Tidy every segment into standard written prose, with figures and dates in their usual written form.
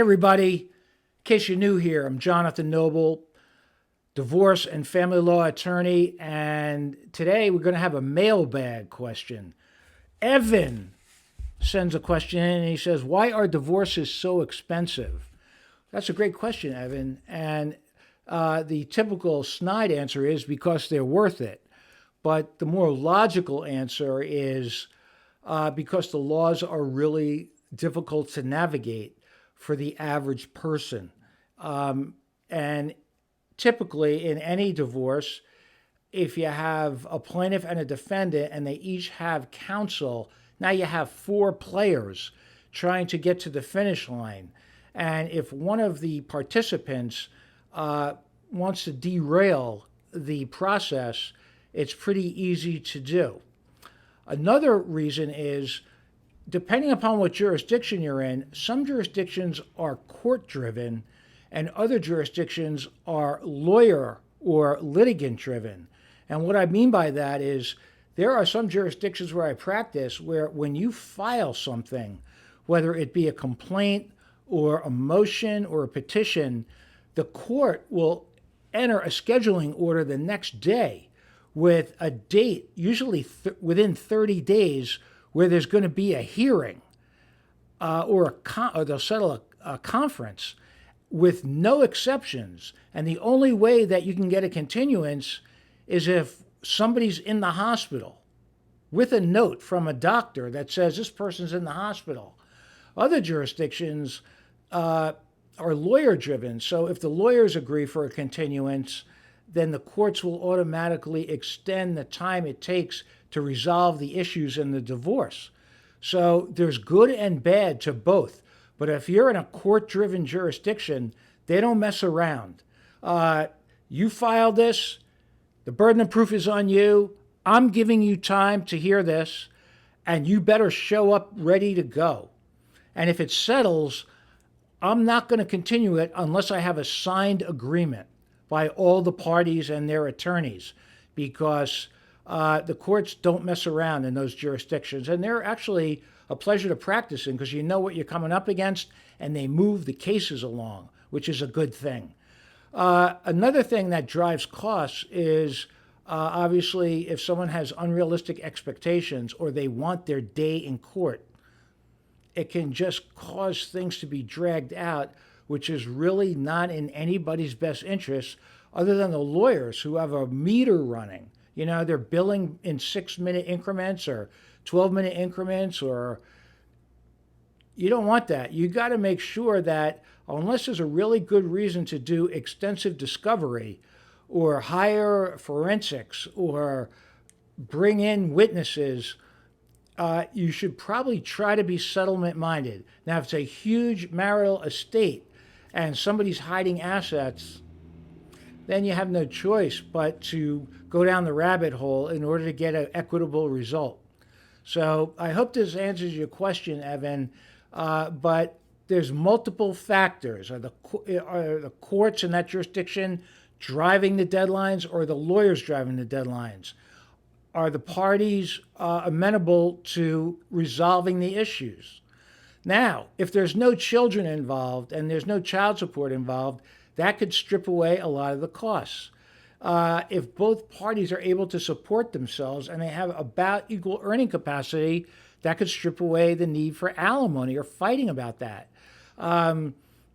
everybody. In case you're new here, I'm Jonathan Noble, divorce and family law attorney, and today we're going to have a mailbag question. Evan sends a question in and he says, why are divorces so expensive? That's a great question, Evan, and the typical snide answer is because they're worth it. But the more logical answer is because the laws are really difficult to navigate for the average person. And typically in any divorce, if you have a plaintiff and a defendant and they each have counsel, now you have four players trying to get to the finish line. And if one of the participants wants to derail the process, it's pretty easy to do. Another reason is, depending upon what jurisdiction you're in, some jurisdictions are court-driven and other jurisdictions are lawyer or litigant-driven. And what I mean by that is there are some jurisdictions where I practice where when you file something, whether it be a complaint or a motion or a petition, the court will enter a scheduling order the next day with a date, usually within 30 days, where there's going to be a hearing or they'll settle a conference with no exceptions. And the only way that you can get a continuance is if somebody's in the hospital with a note from a doctor that says this person's in the hospital. Other jurisdictions are lawyer-driven. So if the lawyers agree for a continuance, then the courts will automatically extend the time it takes to resolve the issues in the divorce. So there's good and bad to both. But if you're in a court-driven jurisdiction, they don't mess around. You file this, the burden of proof is on you. I'm giving you time to hear this, and you better show up ready to go. And if it settles, I'm not going to continue it unless I have a signed agreement by all the parties and their attorneys, because the courts don't mess around in those jurisdictions. And they're actually a pleasure to practice in because you know what you're coming up against and they move the cases along, which is a good thing. Another thing that drives costs is obviously if someone has unrealistic expectations or they want their day in court, it can just cause things to be dragged out, which is really not in anybody's best interest other than the lawyers who have a meter running. You know, they're billing in 6-minute increments or 12-minute increments, or you don't want that. You got to make sure that unless there's a really good reason to do extensive discovery or hire forensics or bring in witnesses, you should probably try to be settlement-minded. Now, if it's a huge marital estate and somebody's hiding assets, then you have no choice but to go down the rabbit hole in order to get an equitable result. So I hope this answers your question, Evan, but there's multiple factors. Are the courts in that jurisdiction driving the deadlines, or the lawyers driving the deadlines? Are the parties amenable to resolving the issues? Now, if there's no children involved and there's no child support involved, that could strip away a lot of the costs. If both parties are able to support themselves and they have about equal earning capacity, that could strip away the need for alimony or fighting about that.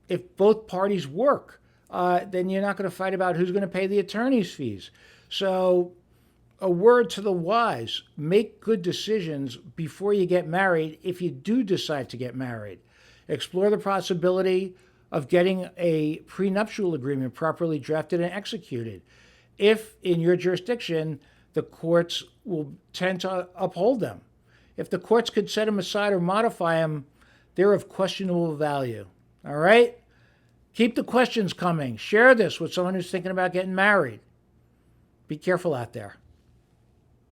If both parties work, then you're not going to fight about who's going to pay the attorney's fees. So a word to the wise, make good decisions before you get married if you do decide to get married. Explore the possibility of getting a prenuptial agreement properly drafted and executed. If in your jurisdiction, the courts will tend to uphold them. If the courts could set them aside or modify them, they're of questionable value. All right? Keep the questions coming. Share this with someone who's thinking about getting married. Be careful out there.